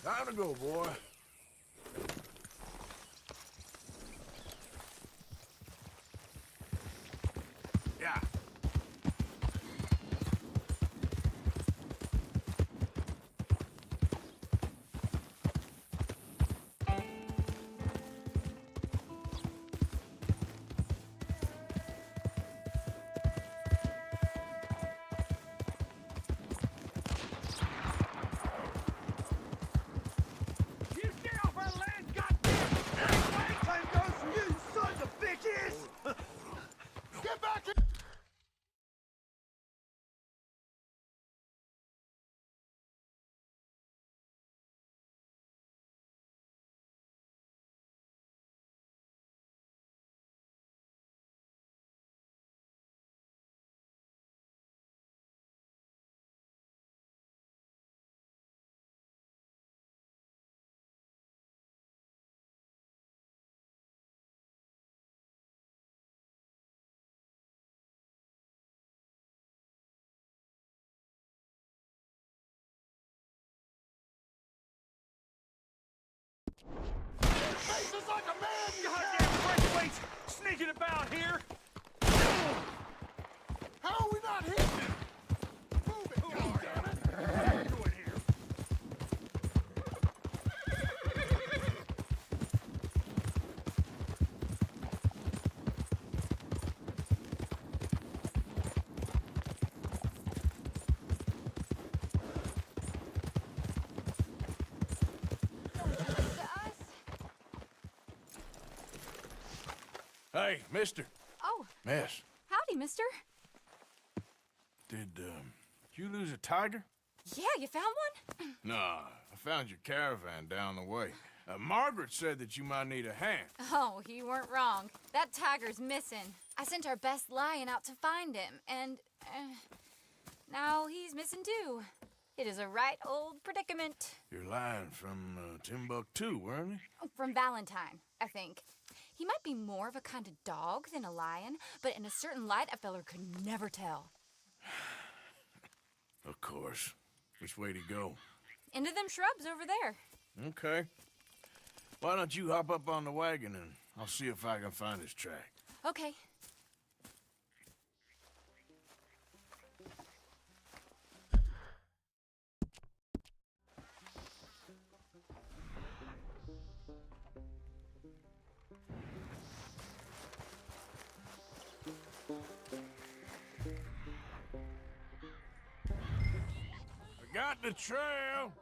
Time to go, boy. Yeah. You get off our land, goddamn! Time goes for you, sons of bitches! Get back here! Faces like a man, you goddamn breakaways sneaking about here! How are we not hitting? Move it, goddammit! What are you doing here? Hey, mister. Oh, Miss, howdy, mister. did you lose a tiger? Yeah, you found one? Nah, I found your caravan down the way. Margaret said that you might need a hand. Oh, you weren't wrong. That tiger's missing. I sent our best lion out to find him, and now he's missing too. It is a right old predicament. You're lying from Timbuktu, weren't you? From Valentine, I think. He might be more of a kind of dog than a lion, but in a certain light, a feller could never tell. Of course. Which way to go? Into them shrubs over there. Okay. Why don't you hop up on the wagon and I'll see if I can find his track. Okay. I got the trail.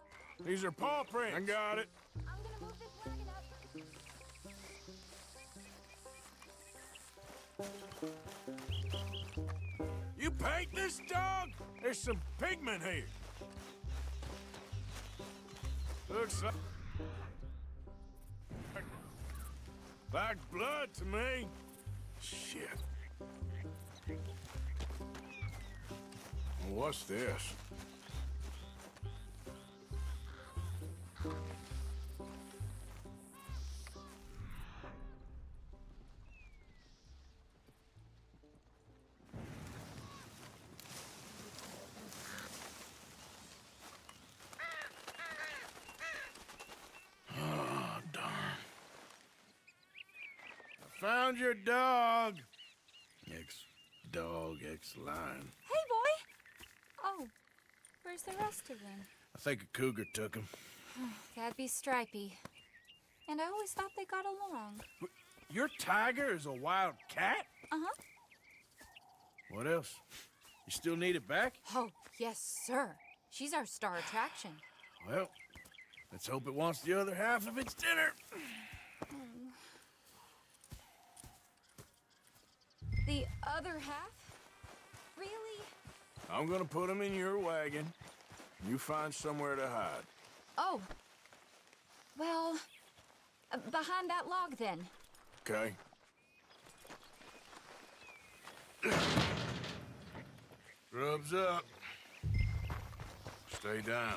These are paw prints. I got it. I'm gonna move this wagon up. You paint this dog? There's some pigment here. Looks like blood to me. Shit. What's this? Oh, darn. I found your dog. Ex-dog, ex-lion. Hey, boy! Oh, where's the rest of them? I think a cougar took him. That'd be Stripey. And I always thought they got along. Your tiger is a wild cat? Uh-huh. What else? You still need it back? Oh, yes, sir. She's our star attraction. Well, let's hope it wants the other half of its dinner. The other half? Really? I'm gonna put him in your wagon. You find somewhere to hide. Oh. Well, behind that log, then. Okay? Rubs up. Stay down.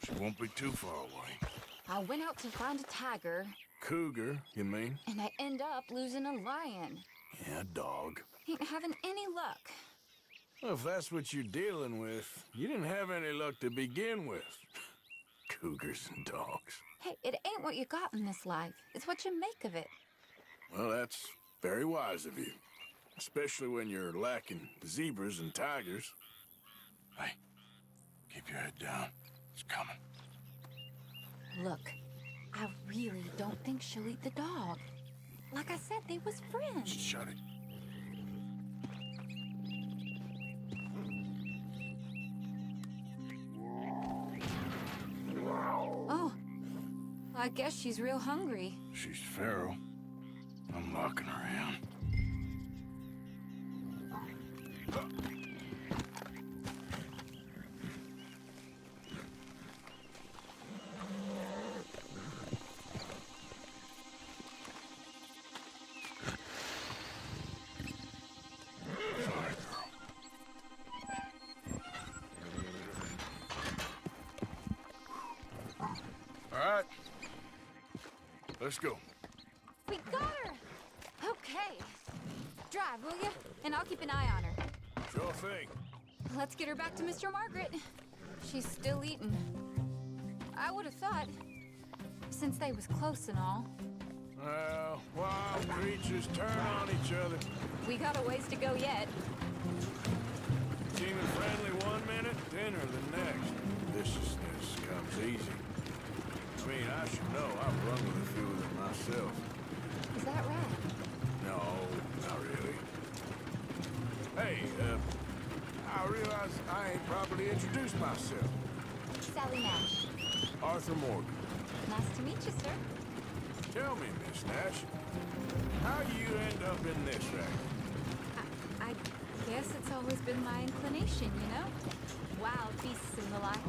She won't be too far away. I went out to find a tiger, Cougar, you mean? and I end up losing a lion. Yeah, dog. Ain't having any luck. Well, if that's what you're dealing with, you didn't have any luck to begin with. Cougars and dogs. Hey, it ain't what you got in this life. It's what you make of it. Well, that's very wise of you. Especially when you're lacking zebras and tigers. Hey, keep your head down. It's coming. Look, I really don't think she'll eat the dog. Like I said, they was friends. Shut it. Oh, I guess she's real hungry. She's feral. I'm locking her in. Sorry, girl. All right. Let's go. We got her! Okay. Drive, will you? And I'll keep an eye on her. Sure thing. Let's get her back to Mr. Margaret. She's still eating. I would have thought, since they was close and all. Well, wild creatures turn on each other. We got a ways to go yet. Seeming friendly one minute, dinner the next. Viciousness comes easy. I mean, I should know. I've run with a few of them myself. Is that right? No, not really. Hey, I realize I ain't properly introduced myself. Sally Nash. Arthur Morgan. Nice to meet you, sir. Tell me, Miss Nash, how you end up in this racket? I guess it's always been my inclination, you know? Wild beasts and the like.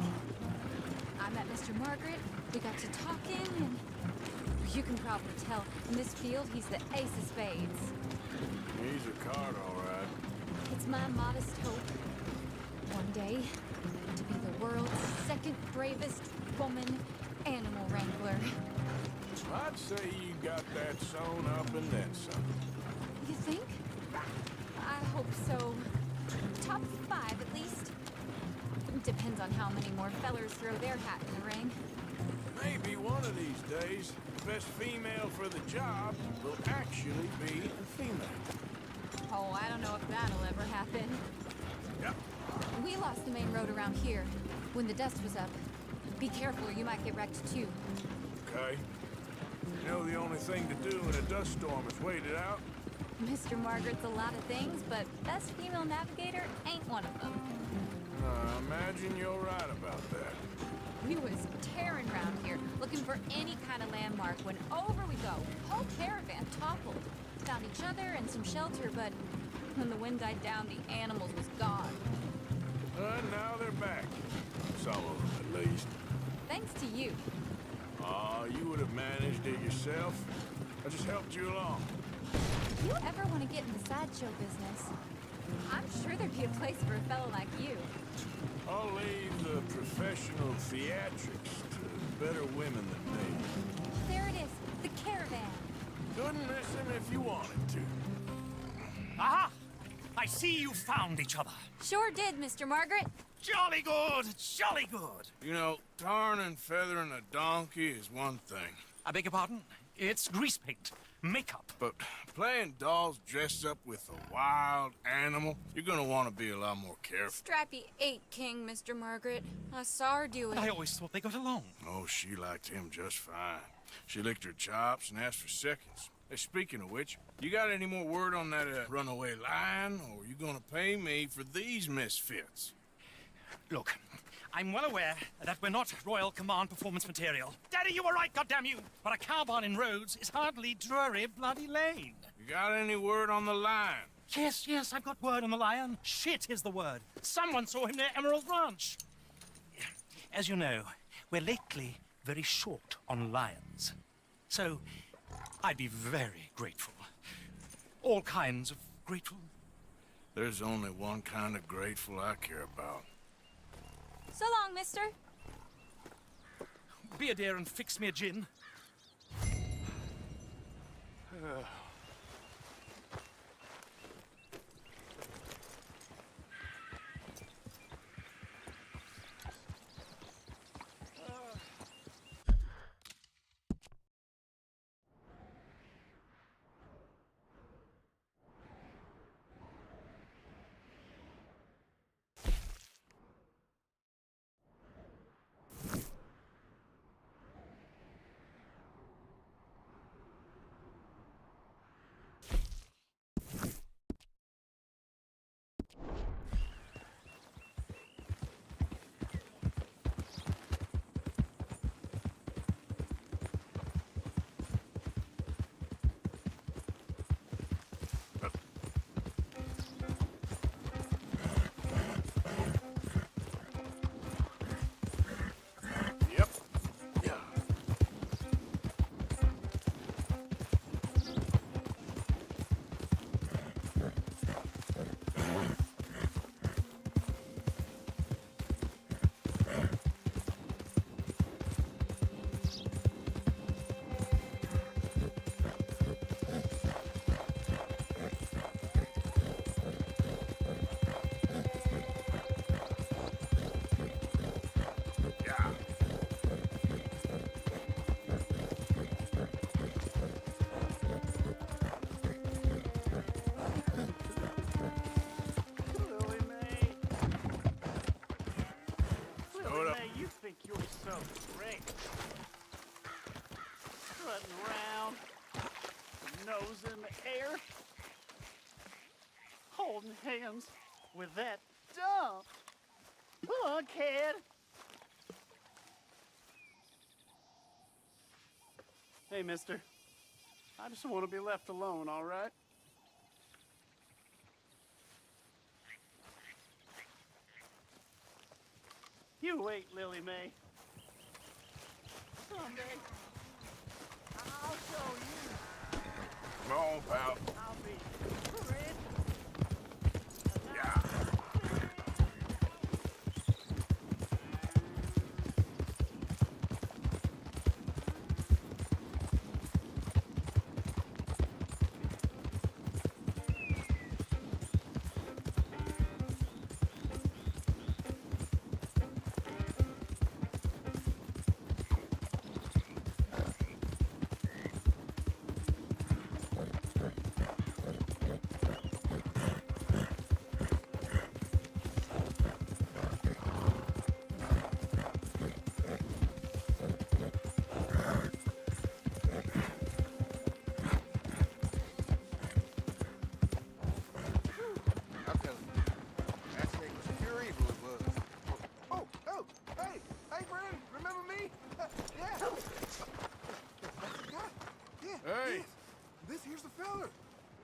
I met Mr. Margaret, we got to talking, and you can probably tell, in this field, he's the ace of spades. He's a card, all right. It's my modest hope, one day, to be the world's second bravest woman animal wrangler. I'd say you got that sewn up and then some. You think? I hope so. Top 5, at least. Depends on how many more fellers throw their hat in the ring. Maybe one of these days, the best female for the job will actually be a female. Oh, I don't know if that'll ever happen. Yep. We lost the main road around here when the dust was up. Be careful or you might get wrecked too. Okay. You know the only thing to do in a dust storm is wait it out? Mr. Margaret's a lot of things, but best female navigator ain't one of them. I imagine you're right about that. We was tearing around here, looking for any kind of landmark when over we go. Whole caravan toppled. Found each other and some shelter, but when the wind died down, the animals was gone. Now they're back. Some of them, at least. Thanks to you. You would have managed it yourself. I just helped you along. If you ever want to get in the sideshow business, I'm sure there'd be a place for a fellow like you. I'll leave the professional theatrics to better women than me. There it is, the caravan. Couldn't miss him if you wanted to. Aha! I see you found each other. Sure did, Mr. Margaret. Jolly good, jolly good. You know, tarring and feathering a donkey is one thing. I beg your pardon? It's grease paint, makeup. But playing dolls dressed up with a wild animal, you're gonna want to be a lot more careful. Strappy ate King, Mr. Margaret. I saw her do it. I always thought they got along. Oh, she liked him just fine. She licked her chops and asked for seconds. Hey, speaking of which, you got any more word on that runaway lion, or you gonna pay me for these misfits? Look, I'm well aware that we're not Royal Command performance material. Daddy, you were right, goddammit you! But a cowbarn in Rhodes is hardly Drury Bloody Lane. You got any word on the lion? Yes, I've got word on the lion. Shit is the word. Someone saw him near Emerald Ranch. As you know, we're lately very short on lions. So, I'd be very grateful. All kinds of grateful. There's only one kind of grateful I care about. So long, mister. Be a dear and fix me a gin. What up? May, you think you're so great. Strutting around, nose in the air, holding hands with that dumb buckhead. Hey, mister. I just want to be left alone, all right? You wait, Lily May. Someday, I'll show you. Come on, pal. I'll be rich. Yeah. I'm telling you, that snake was pure evil, it was. Oh, hey, Brandon, remember me? Yeah. That's the guy. Yeah. Hey. yes. This here's the fella.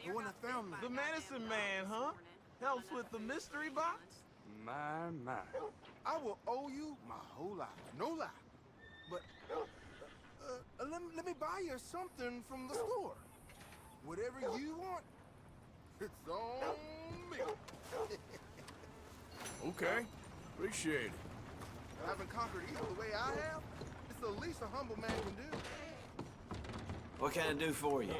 The one that found me. The medicine man, huh? Helps with the mystery box? My. I will owe you my whole life, no lie. But let me buy you something from the store. Whatever you want, it's on me. Okay. Appreciate it. I haven't conquered evil the way I have. It's the least a humble man can do. What can I do for you?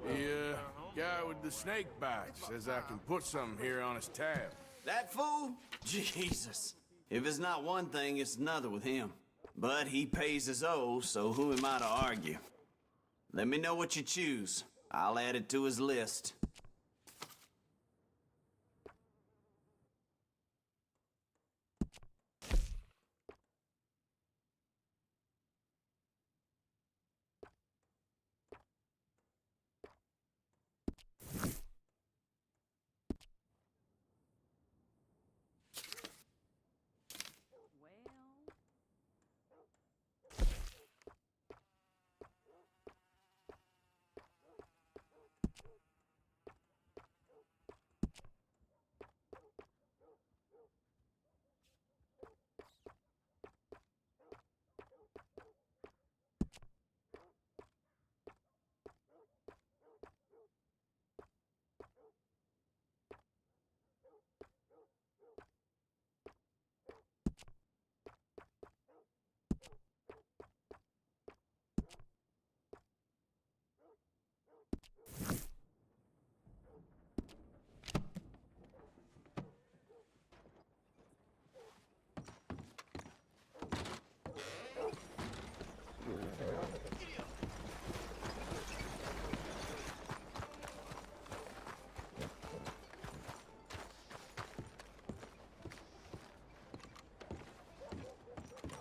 The guy with the snake bite says I can put something here on his tab. That fool? Jesus. If it's not one thing, it's another with him. But he pays his owe, so who am I to argue? Let me know what you choose. I'll add it to his list.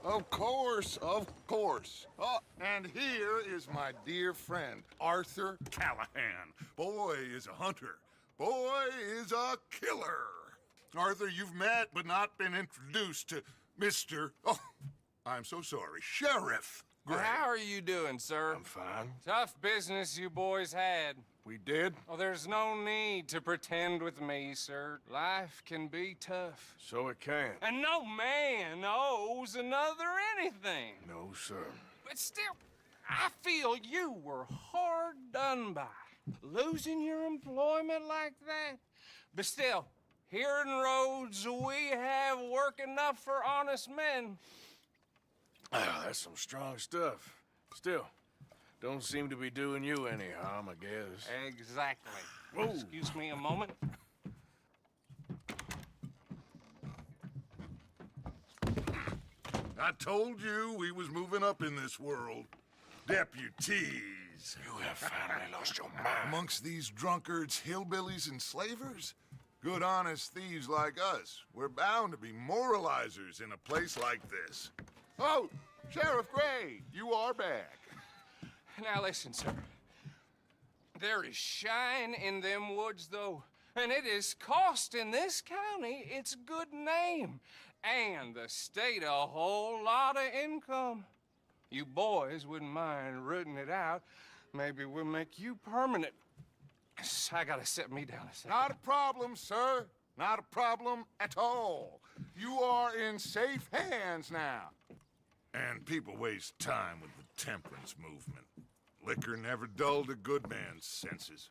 Of course, of course. Oh, and here is my dear friend, Arthur Callahan. Boy is a hunter. Boy is a killer. Arthur, you've met but not been introduced to Mr. Oh, I'm so sorry, Sheriff Gray. How are you doing, sir? I'm fine. Tough business you boys had. We did? Oh, there's no need to pretend with me, sir. Life can be tough. So it can. And no man owes another anything. No, sir. But still, I feel you were hard done by. Losing your employment like that. But still, here in Rhodes, we have work enough for honest men. Ah, that's some strong stuff. Still, don't seem to be doing you any harm, I guess. Exactly. Whoa. Excuse me a moment. I told you we was moving up in this world. Deputies. You have finally lost your mind. Amongst these drunkards, hillbillies, and slavers, Good, honest thieves like us. We're bound to be moralizers in a place like this. Oh, Sheriff Gray, you are back. Now listen, sir. There is shine in them woods, though, and it is costing this county its good name and the state a whole lot of income. You boys wouldn't mind rooting it out. Maybe we'll make you permanent. I gotta sit me down a second. Not a problem, sir. Not a problem at all. You are in safe hands now. And people waste time with the temperance movement. Liquor never dulled a good man's senses.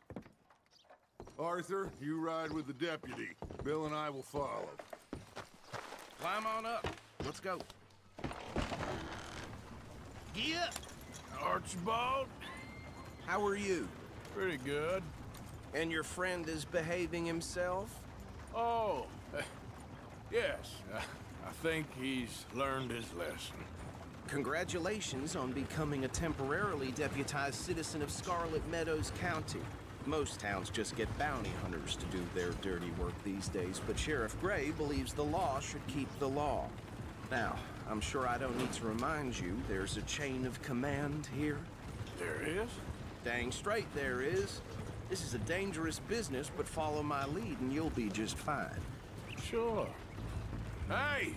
Arthur, you ride with the deputy. Bill and I will follow. Climb on up. Let's go. Yeah. Archibald? How are you? Pretty good. And your friend is behaving himself? Oh, yes. I think he's learned his lesson. Congratulations on becoming a temporarily deputized citizen of Scarlet Meadows County. Most towns just get bounty hunters to do their dirty work these days, but Sheriff Gray believes the law should keep the law. Now, I'm sure I don't need to remind you there's a chain of command here. There is? Dang straight there is. This is a dangerous business, but follow my lead and you'll be just fine. Sure. Hey!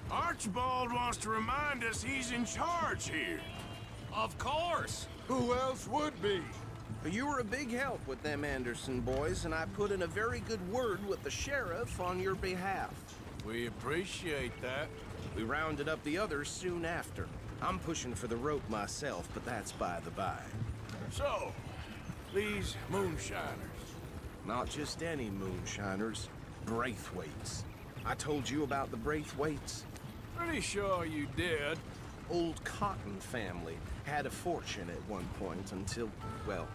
Archibald wants to remind us he's in charge here. Of course! Who else would be? You were a big help with them Anderson boys, and I put in a very good word with the sheriff on your behalf. We appreciate that. We rounded up the others soon after. I'm pushing for the rope myself, but that's by the by. So, these moonshiners. Not just any moonshiners, Braithwaites. I told you about the Braithwaites? Pretty sure you did. Old Cotton family had a fortune at one point until, well,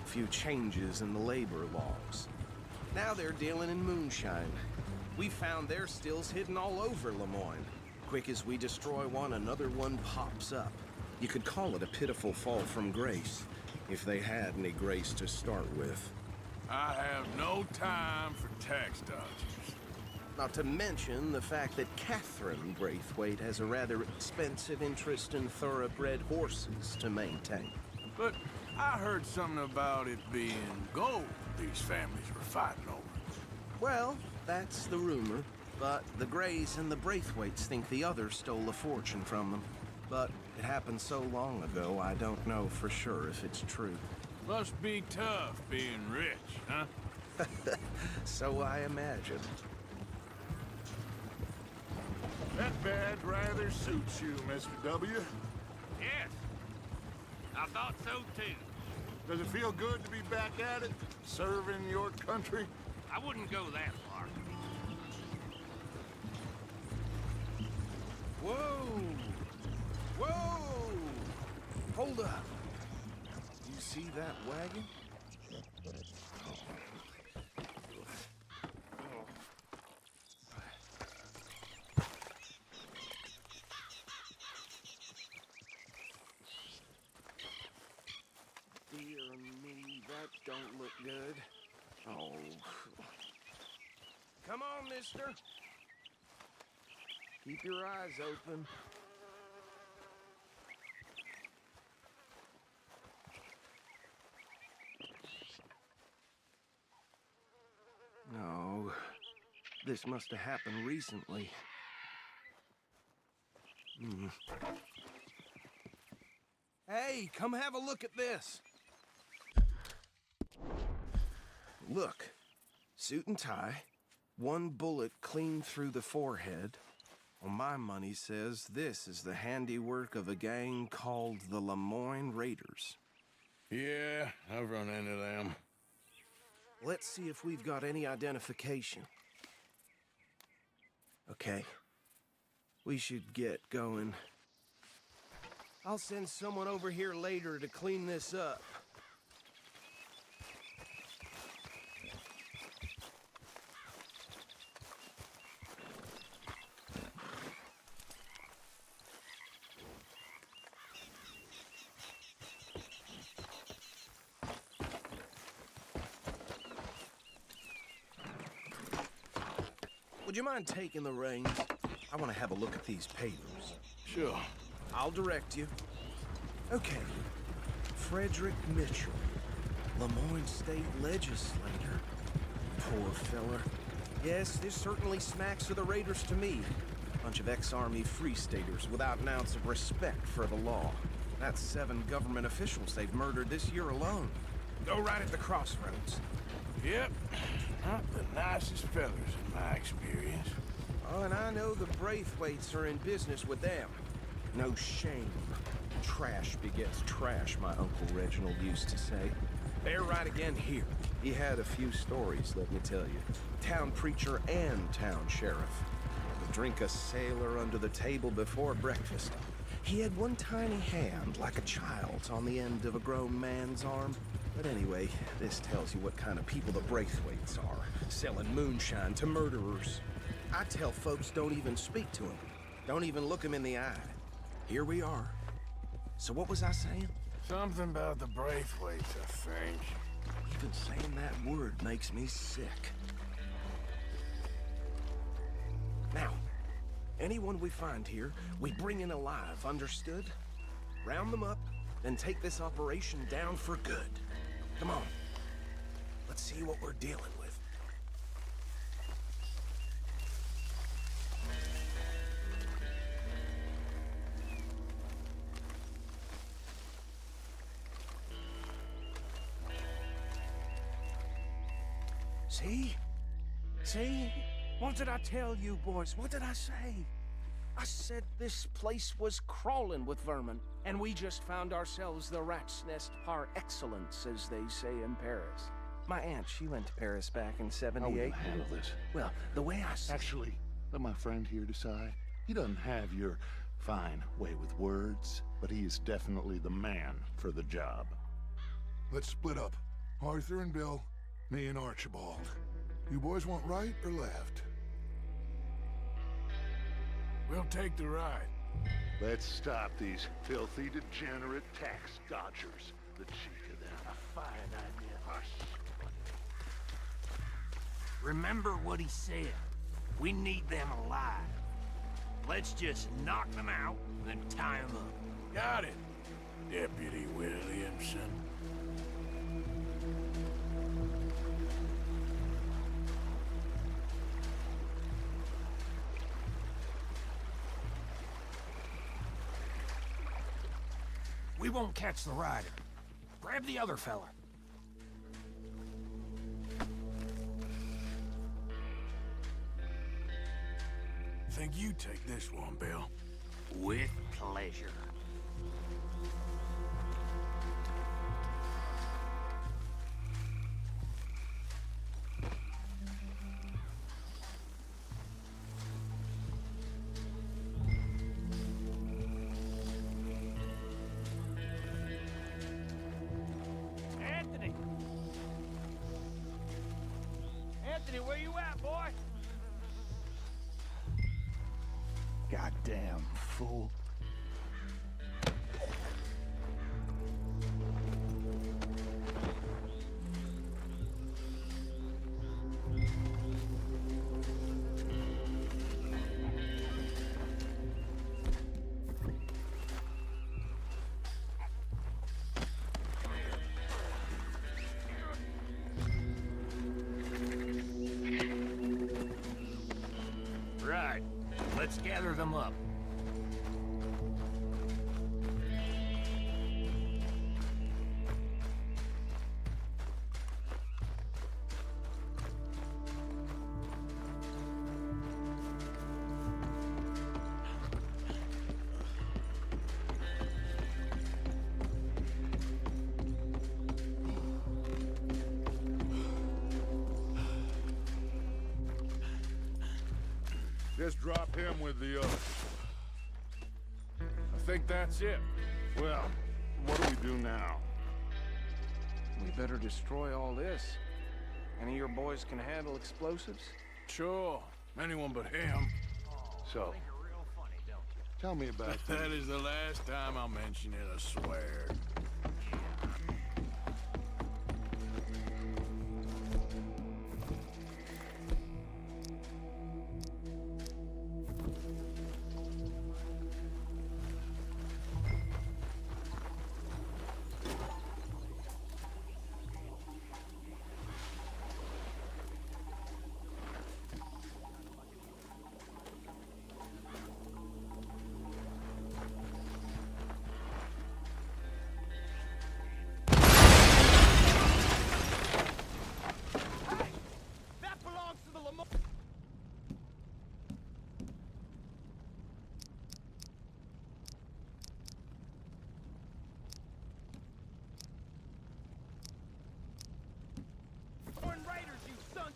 a few changes in the labor laws. Now they're dealing in moonshine. We found their stills hidden all over Lemoyne. Quick as we destroy one, another one pops up. You could call it a pitiful fall from grace, if they had any grace to start with. I have no time for tax dodgers. Not to mention the fact that Catherine Braithwaite has a rather expensive interest in thoroughbred horses to maintain. But I heard something about it being gold these families were fighting over. Well, that's the rumor. But the Grays and the Braithwaites think the others stole a fortune from them. But it happened so long ago, I don't know for sure if it's true. Must be tough being rich, huh? So I imagine. That badge rather suits you, Mr. W. Yes, I thought so too. Does it feel good to be back at it, serving your country? I wouldn't go that far. Whoa! Whoa! Hold up. You see that wagon? Dear me, that don't look good. Oh. Come on, mister. Keep your eyes open. No. This must have happened recently. Hey, come have a look at this. Look. Suit and tie. One bullet clean through the forehead. Well, my money says this is the handiwork of a gang called the Lemoyne Raiders. Yeah, I've run into them. Let's see if we've got any identification. Okay. We should get going. I'll send someone over here later to clean this up. would you mind taking the reins? I want to have a look at these papers. Sure. I'll direct you. Okay. Frederick Mitchell, Lemoyne State Legislator. Poor feller. Yes, this certainly smacks of the Raiders to me. Bunch of ex-Army Free Staters without an ounce of respect for the law. That's 7 government officials they've murdered this year alone. Go right at the crossroads. Yep. Not the nicest fellas in my experience. Oh, and I know the Braithwaites are in business with them. No shame. Trash begets trash, my Uncle Reginald used to say. They're right again here. He had a few stories, let me tell you. Town preacher and town sheriff. Would drink a sailor under the table before breakfast. He had one tiny hand, like a child's, on the end of a grown man's arm. But anyway, this tells you what kind of people the Braithwaites are, selling moonshine to murderers. I tell folks don't even speak to him. Don't even look him in the eye. Here we are. So what was I saying? Something about the Braithwaites, I think. Even saying that word makes me sick. Now, anyone we find here, we bring in alive, understood? Round them up, then take this operation down for good. Come on. Let's see what we're dealing with. See? See? What did I tell you, boys? What did I say? I said this place was crawling with vermin, and we just found ourselves the rat's nest par excellence, as they say in Paris. My aunt, she went to Paris back in How will '78. you handle this? Well, the way I see Actually, let my friend here decide. He doesn't have your fine way with words, but he is definitely the man for the job. Let's split up. Arthur and Bill, me and Archibald. You boys want right or left? We'll take the ride. Let's stop these filthy, degenerate tax dodgers. The cheek of them. A fine idea. Hush. Remember what he said. We need them alive. Let's just knock them out, then tie them up. Got it, Deputy Williamson. We won't catch the rider. Grab the other fella. Think you take this one, Bill. With pleasure. Anthony! Anthony, where you at, boy? Goddamn fool. Right. Let's gather them up. Just drop him with the others. I think that's it. Well, what do we do now? we better destroy all this. Any of your boys can handle explosives? Sure. Anyone but him. So, tell me about That is the last time I'll mention it, I swear.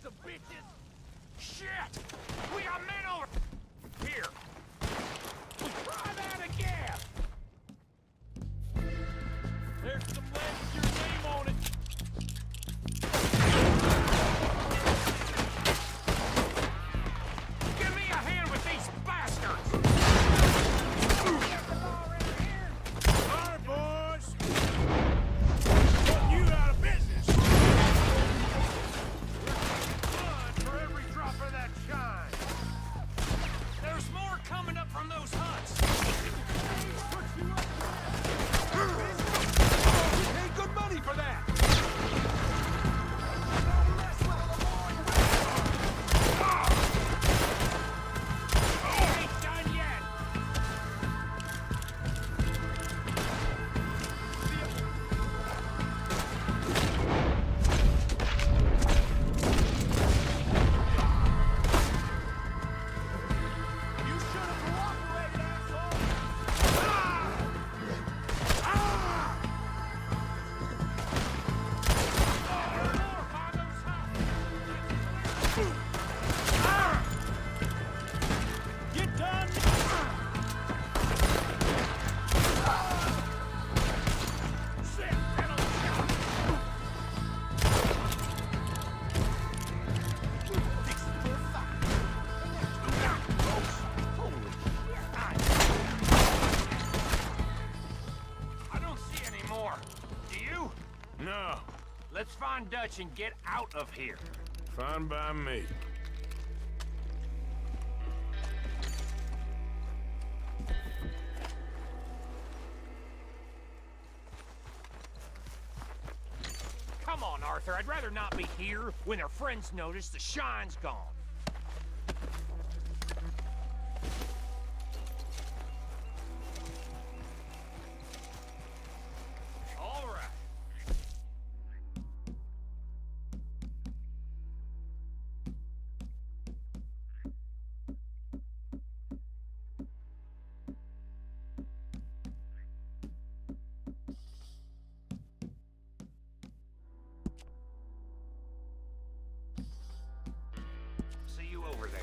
of bitches! Shit! We got men over here! Try that again! There's some lead with your name on it. Give me a hand with these bastards! All right, boys. Putting you out of business. Blood for every drop of that shine. There's more coming up from those huts. We paid good money for that! Ain't done yet. You should have cooperated, asshole! Get done! I don't see any more. Do you? No, Let's find Dutch and get out of here. fine by me. Come on, Arthur. I'd rather not be here when their friends notice the shine's gone. All right. See you over there.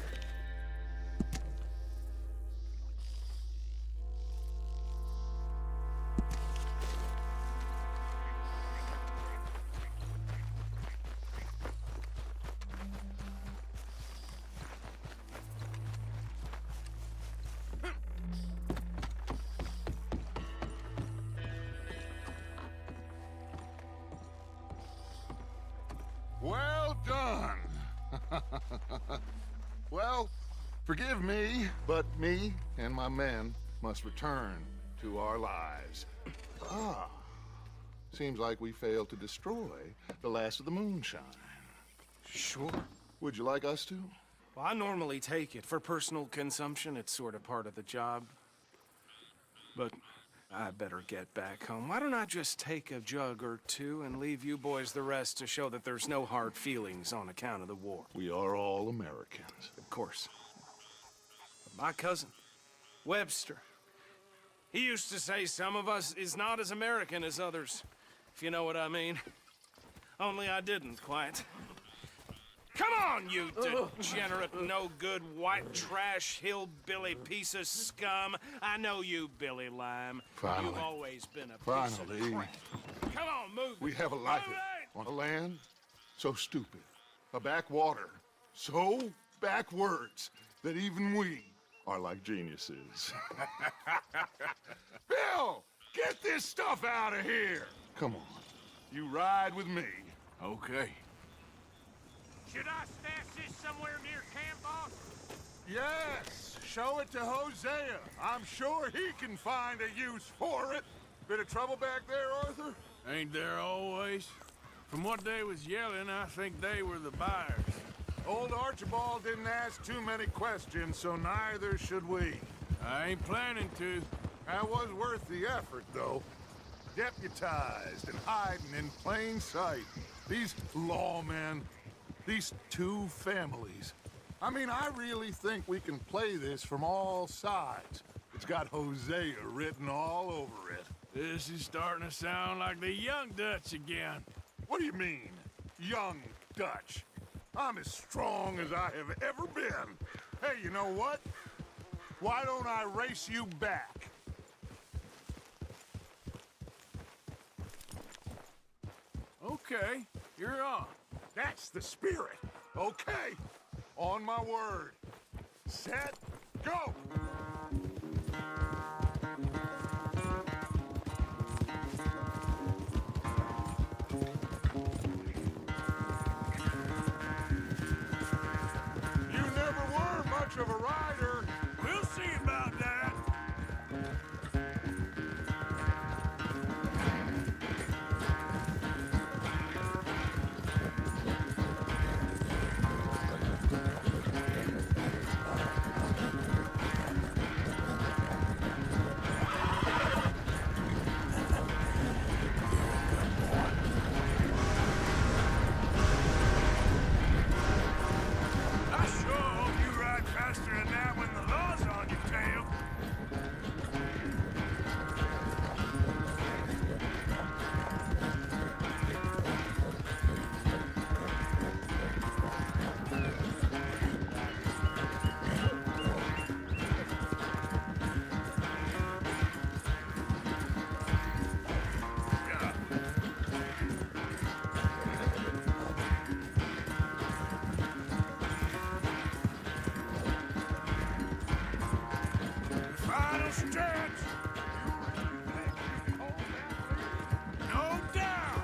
Well done. Well, forgive me, but me and my men must return to our lives. Ah, seems like we failed to destroy the last of the moonshine. Sure. Would you like us to? Well, I normally take it for personal consumption. It's sort of part of the job. But I better get back home. Why don't I just take a jug or two and leave you boys the rest to show that there's no hard feelings on account of the war? We are all Americans. Of course. But my cousin, Webster, he used to say some of us is not as American as others, if you know what I mean. Only I didn't quite. Come on, you degenerate, no-good, white trash, hillbilly piece of scum. I know you, Billy Lime. Finally. You've always been a piece Finally. of crap. Come on, move We it. have a life Move it! on a land so stupid, a backwater so backwards that even we are like geniuses. Bill, get this stuff out of here. Come on, you ride with me. Okay. Should I stash this somewhere near camp, boss? Yes, show it to Hosea. I'm sure he can find a use for it. Bit of trouble back there, Arthur? Ain't there always? From what they was yelling, I think they were the buyers. Old Archibald didn't ask too many questions, so neither should we. I ain't planning to. That was worth the effort, though. Deputized and hiding in plain sight. These lawmen, these two families. I mean, I really think we can play this from all sides. It's got Hosea written all over it. This is starting to sound like the Young Dutch again. What do you mean, young Dutch? I'm as strong as I have ever been. Hey, you know what? Why don't I race you back? Okay, you're on. That's the spirit. Okay, on my word. Set, go! You never were much of a rider. We'll see about that. I sure hope you ride faster than that when the law's on your tail. Yeah. Final stretch. No doubt.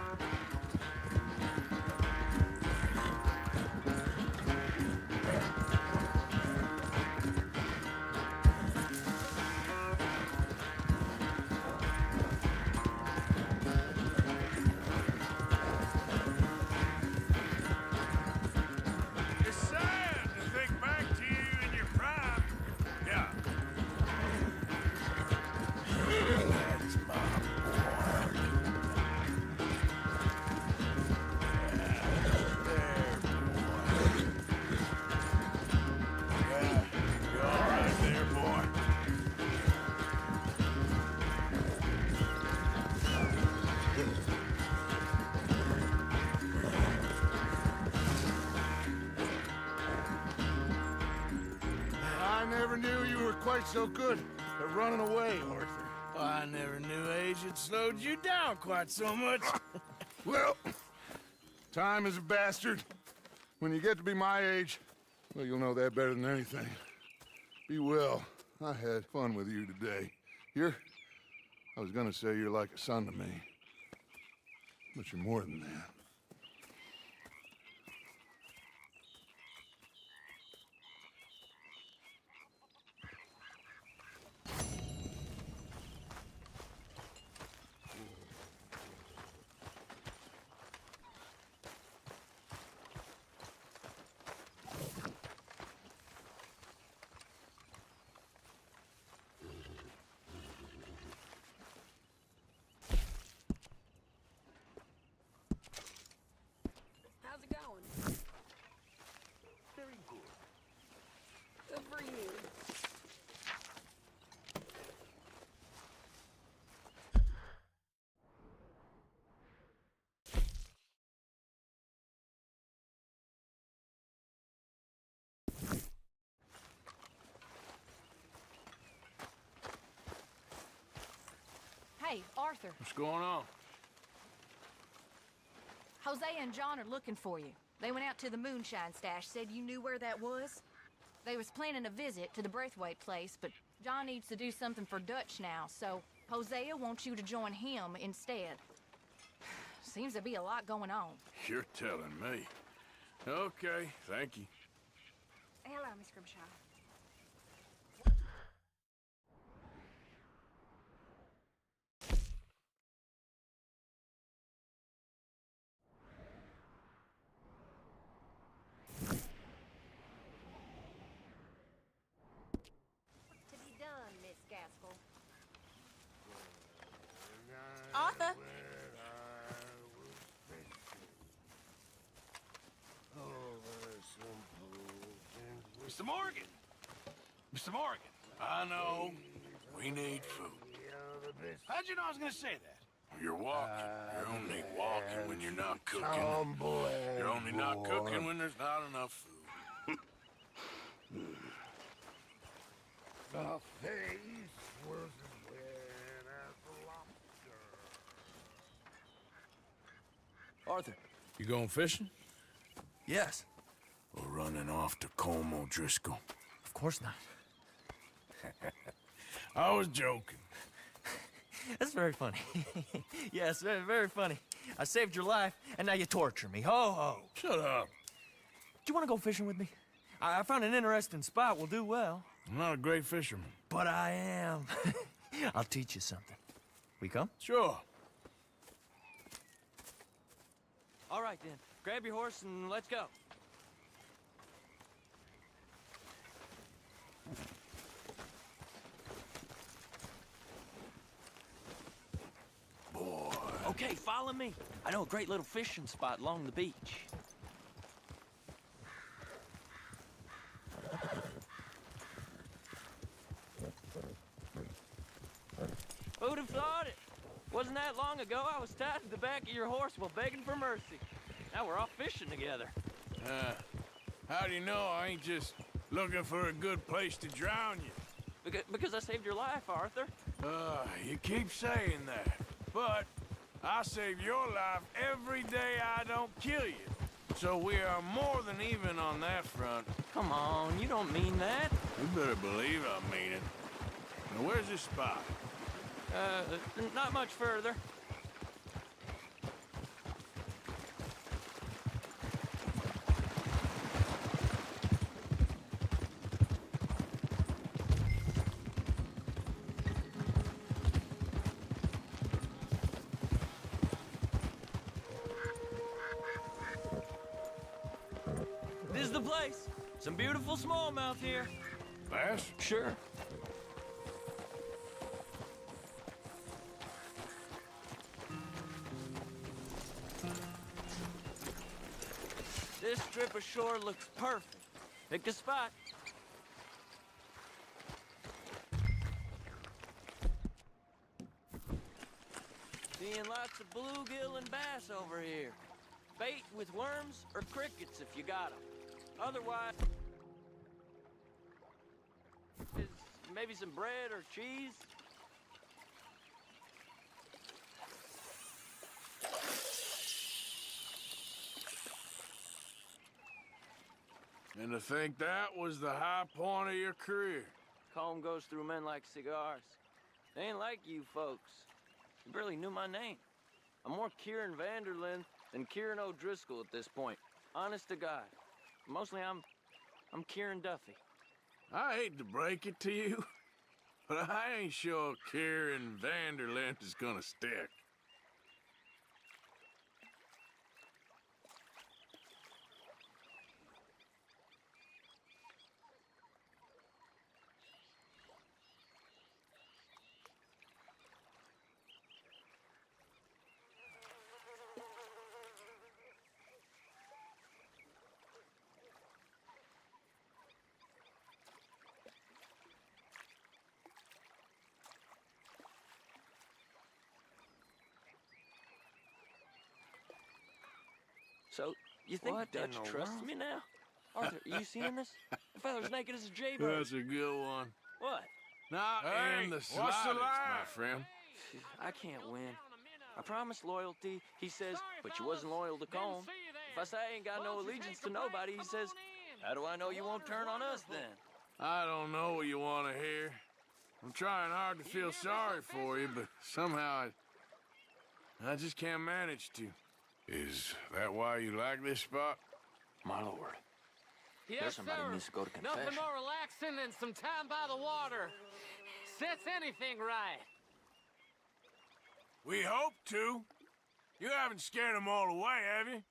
It's sad to think back to you in your prime. Yeah. You're all right there, boy. I never knew you were quite so good at running away, Arthur. I never knew age had slowed you down quite so much. Well, time is a bastard. When you get to be my age, well, you'll know that better than anything. Be well. I had fun with you today. I was gonna say you're like a son to me. But you're more than that. How's it going? Very good. Good for you. Hey, Arthur. What's going on? Jose and John are looking for you. They went out to the moonshine stash, said you knew where that was. They was planning a visit to the Braithwaite place, but John needs to do something for Dutch now, so Hosea wants you to join him instead. Seems to be a lot going on. You're telling me. Okay, thank you. Hello, Miss Grimshaw. To be done, Miss Gaskell. Arthur? Mr. Morgan! Mr. Morgan! I know. We need food. How'd you know I was gonna say that? You're walking. You're only walking when you're not cooking. Tumbling You're only not boy. cooking when there's not enough food. The face was as red as the lobster. Arthur. You going fishing? Yes. Or running off to Colm O'Driscoll? Of course not. I was joking. That's very funny. Yes, very, very funny. I saved your life, and now you torture me. Ho, ho. Shut up. Do you want to go fishing with me? I found an interesting spot. We'll do well. I'm not a great fisherman. But I am. I'll teach you something. We come? Sure. All right, then. Grab your horse and let's go. Boy. Okay, follow me. I know a great little fishing spot along the beach. Who'd have thought it? Wasn't that long ago I was tied to the back of your horse while begging for mercy. Now we're off fishing together. How do you know I ain't just looking for a good place to drown you? Because I saved your life, Arthur. You keep saying that. But I save your life every day I don't kill you. So we are more than even on that front. Come on, you don't mean that. You better believe I mean it. Now where's this spot? Not much further. This is the place. Some beautiful smallmouth here. Bass? Sure. This strip of shore looks perfect. Pick a spot. Seeing lots of bluegill and bass over here. Bait with worms or crickets if you got them. Otherwise, maybe some bread or cheese. And to think that was the high point of your career. Colm goes through men like cigars. They ain't like you folks. You barely knew my name. I'm more Kieran Vanderlyn than Kieran O'Driscoll at this point. Honest to God. Mostly I'm Kieran Duffy. I hate to break it to you, but I ain't sure Kieran Vanderlyn is gonna stick. So, you think Dutch trusts me now? Arthur, are you seeing this? The feather's naked as a jaybird. That's a good one. What? Not in the what's the slightest, my lie? friend. I can't win. I promised loyalty, he says, but you wasn't loyal to Colm. If I say I ain't got no allegiance to nobody, he says, how do I know you won't turn on us then? I don't know what you want to hear. I'm trying hard to feel sorry for you, but somehow I just can't manage to. Is that why you like this spot? My lord. Yes, There's somebody sir. who needs to go to confession. Nothing more relaxing than some time by the water. Sets anything right. We hope to. You haven't scared them all away, have you?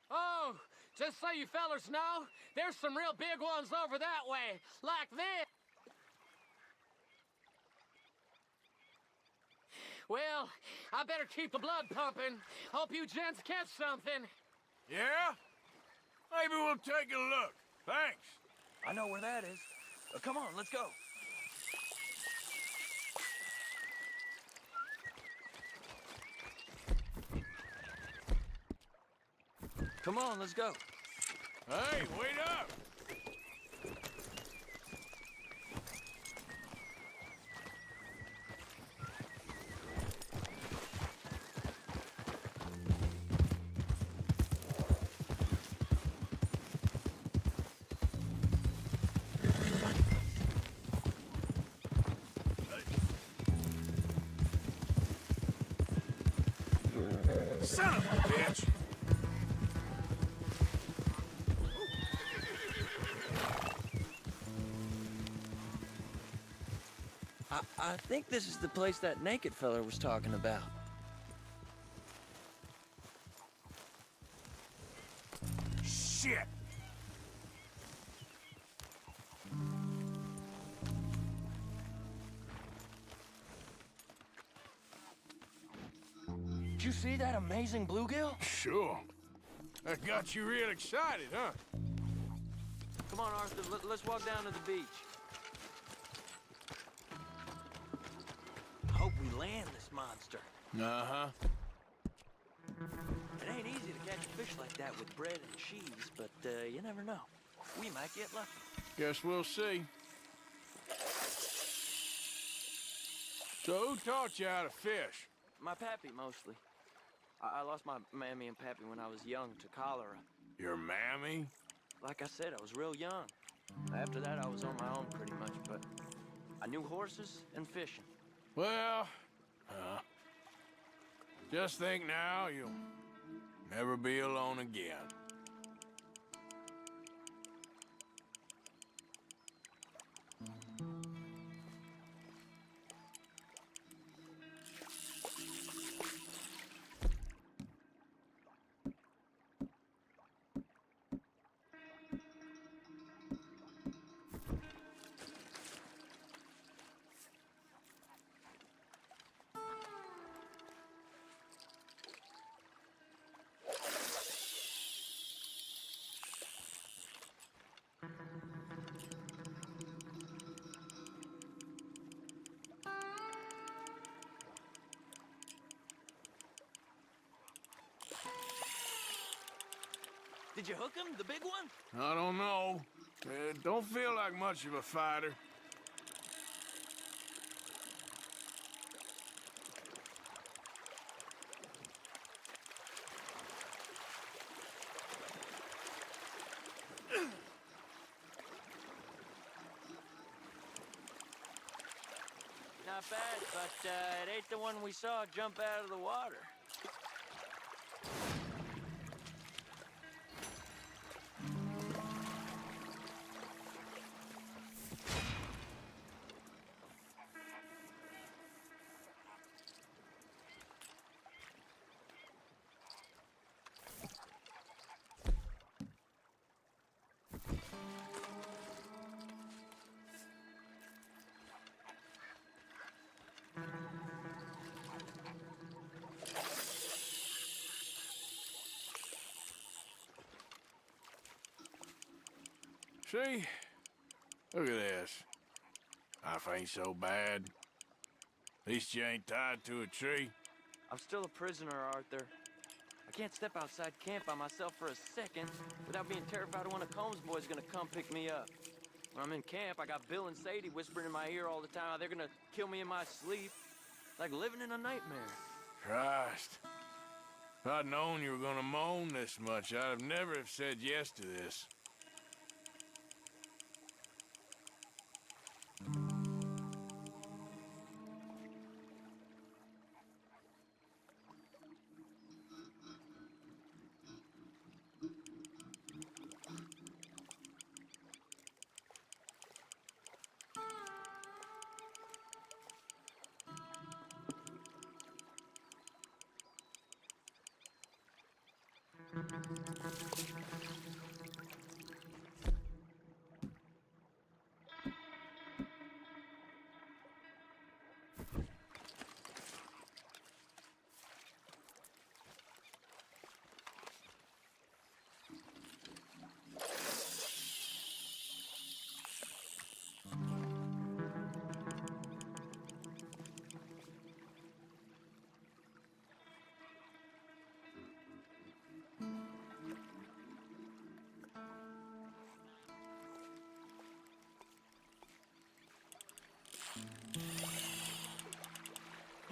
Oh, just so you fellers know, there's some real big ones over that way, like this. Well, I better keep the blood pumping. Hope you gents catch something. Yeah? Maybe we'll take a look. Thanks. I know where that is. Come on, let's go. Come on, let's go. Hey, wait up! Son of a bitch! I think this is the place that naked feller was talking about. Shit! Did you see that amazing bluegill? Sure. That got you real excited, huh? Come on, Arthur, let's walk down to the beach. Hope we land this monster. Uh-huh. It ain't easy to catch a fish like that with bread and cheese, but you never know. We might get lucky. Guess we'll see. So who taught you how to fish? My pappy, mostly. I lost my mammy and pappy when I was young to cholera. Your mammy? Like I said, I was real young. After that, I was on my own pretty much, but I knew horses and fishing. Well, just think now you'll never be alone again. Did you hook him, the big one? I don't know. Don't feel like much of a fighter. Not bad, but it ain't the one we saw jump out of the water. See? Look at this. Life ain't so bad. At least you ain't tied to a tree. I'm still a prisoner, Arthur. I can't step outside camp by myself for a second without being terrified of one of Combs' boys gonna come pick me up. When I'm in camp, I got Bill and Sadie whispering in my ear all the time how they're gonna kill me in my sleep. Like living in a nightmare. Christ. If I'd known you were gonna moan this much, I'd have never have said yes to this.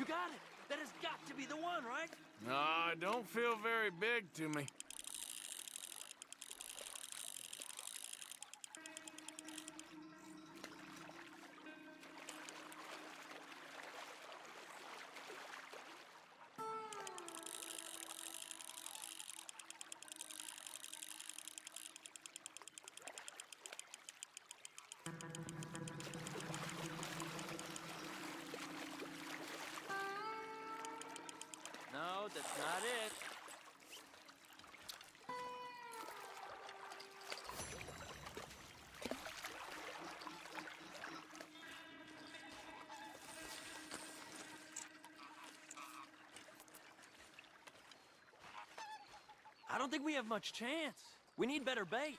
got it. That has got to be the one, right? No, it don't feel very big to me. No, that's not it. I don't think we have much chance. We need better bait.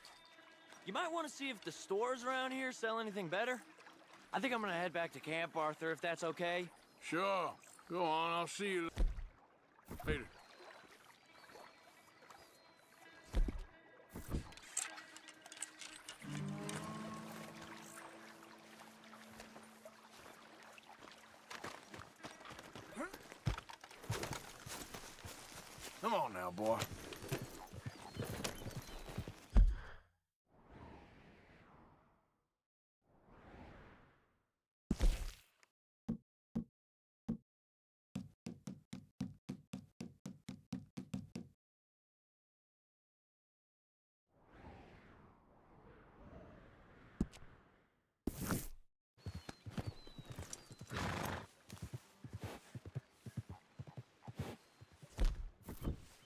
You might want to see if the stores around here sell anything better. I think I'm gonna head back to camp, Arthur, if that's okay. Sure. Go on, I'll see you later. Come on now, boy.